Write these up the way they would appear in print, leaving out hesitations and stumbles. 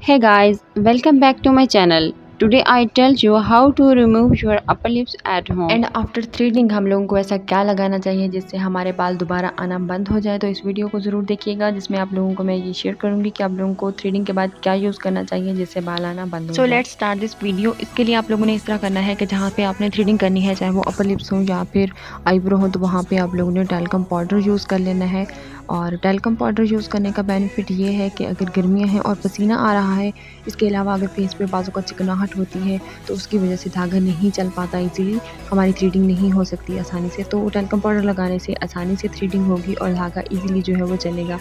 Hey guys, welcome back to my channel. Today I tell you how to remove your upper lips at home. And after threading हम लोगों को ऐसा क्या लगाना चाहिए जिससे हमारे बाल दोबारा आना बंद हो जाए। तो इस वीडियो को ज़रूर देखिएगा जिसमें आप लोगों को मैं ये शेयर करूंगी कि आप लोगों को थ्रेडिंग के बाद क्या यूज़ करना चाहिए जिससे बाल आना बंद हो जाए। So let's start this video. इसके लिए आप लोगों ने इस तरह करना है कि जहाँ पे आपने थ्रेडिंग करनी है, चाहे वो अपर लिप्स हो या फिर आईब्रो हो, तो वहाँ पे आप लोगों ने टैल्कम पाउडर यूज़ कर लेना है। और टैल्कम पाउडर यूज़ करने का बेनिफिट ये है कि अगर गर्मियाँ हैं और पसीना आ रहा है, इसके अलावा अगर फेस पे बाजू का चिकनाहट होती है तो उसकी वजह से धागा नहीं चल पाता, इजीली हमारी थ्रेडिंग नहीं हो सकती आसानी से। तो टैल्कम पाउडर लगाने से आसानी से थ्रेडिंग होगी और धागा इजीली जो है वो चलेगा।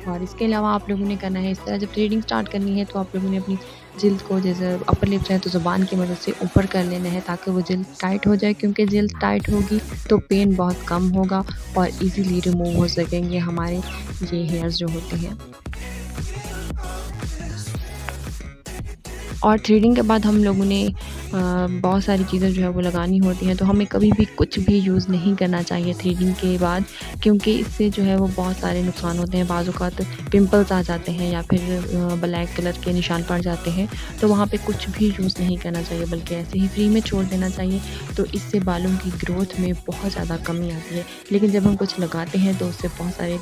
और इसके अलावा आप लोगों ने करना है इस तरह, जब थ्रेडिंग स्टार्ट करनी है तो आप लोगों ने अपनी जिल्द को, जैसे अपर लिप्स है तो ज़ुबान की मदद से ऊपर कर लेना है ताकि वो जिल्द टाइट हो जाए, क्योंकि जिल्द टाइट होगी तो पेन बहुत कम होगा और इजीली रिमूव हो सकेंगे हमारे ये हेयर्स जो होते हैं। और थ्रेडिंग के बाद हम लोगों ने बहुत सारी चीज़ें जो है वो लगानी होती हैं, तो हमें कभी भी कुछ भी यूज़ नहीं करना चाहिए थ्रेडिंग के बाद, क्योंकि इससे जो है वो बहुत सारे नुकसान होते हैं। बाज़ औक़ात पिंपल्स आ जाते हैं या फिर ब्लैक कलर के निशान पड़ जाते हैं, तो वहाँ पे कुछ भी यूज़ नहीं करना चाहिए, बल्कि ऐसे ही फ्री में छोड़ देना चाहिए। तो इससे बालों की ग्रोथ में बहुत ज़्यादा कमी आती है। लेकिन जब हम कुछ लगाते हैं तो उससे बहुत सारे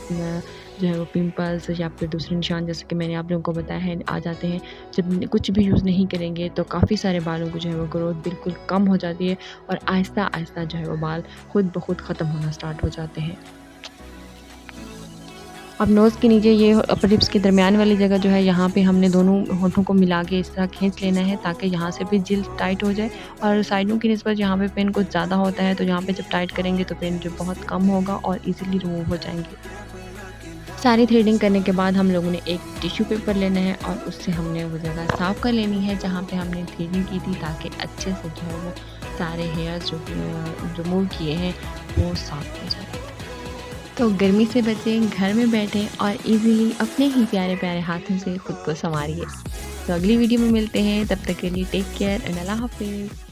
जो है वो पिंपल्स या फिर दूसरे निशान, जैसे कि मैंने आप लोगों को बताया है, आ जाते हैं। जब कुछ भी यूज़ नहीं करेंगे तो काफ़ी सारे बालों को जो है वो ग्रोथ बिल्कुल कम हो जाती है और आहिस्ता आहिस्ता जो है वो बाल खुद ब खुद ख़त्म होना स्टार्ट हो जाते हैं। अब नोज़ के नीचे ये अपर लिप्स के दरमियान वाली जगह जो है, यहाँ पे हमने दोनों होठों को मिला के इस तरह खींच लेना है ताकि यहाँ से भी जिल्द टाइट हो जाए। और साइडों की निस्बत यहाँ पे पेन कुछ ज़्यादा होता है, तो यहाँ पे जब टाइट करेंगे तो पेन जो बहुत कम होगा और ईज़िली रिमूव हो जाएंगे। सारी थ्रेडिंग करने के बाद हम लोगों ने एक टिश्यू पेपर लेना है और उससे हमने वो जगह साफ़ कर लेनी है जहाँ पे हमने थ्रेडिंग की थी, ताकि अच्छे से जो है वो सारे हेयर्स जो रिमूव किए हैं वो साफ़ हो जाए। तो गर्मी से बचें, घर में बैठें और इजीली अपने ही प्यारे प्यारे हाथों से खुद को संवारिए। तो अगली वीडियो में मिलते हैं, तब तक के लिए टेक केयर एंड अल्लाह हाफिज़।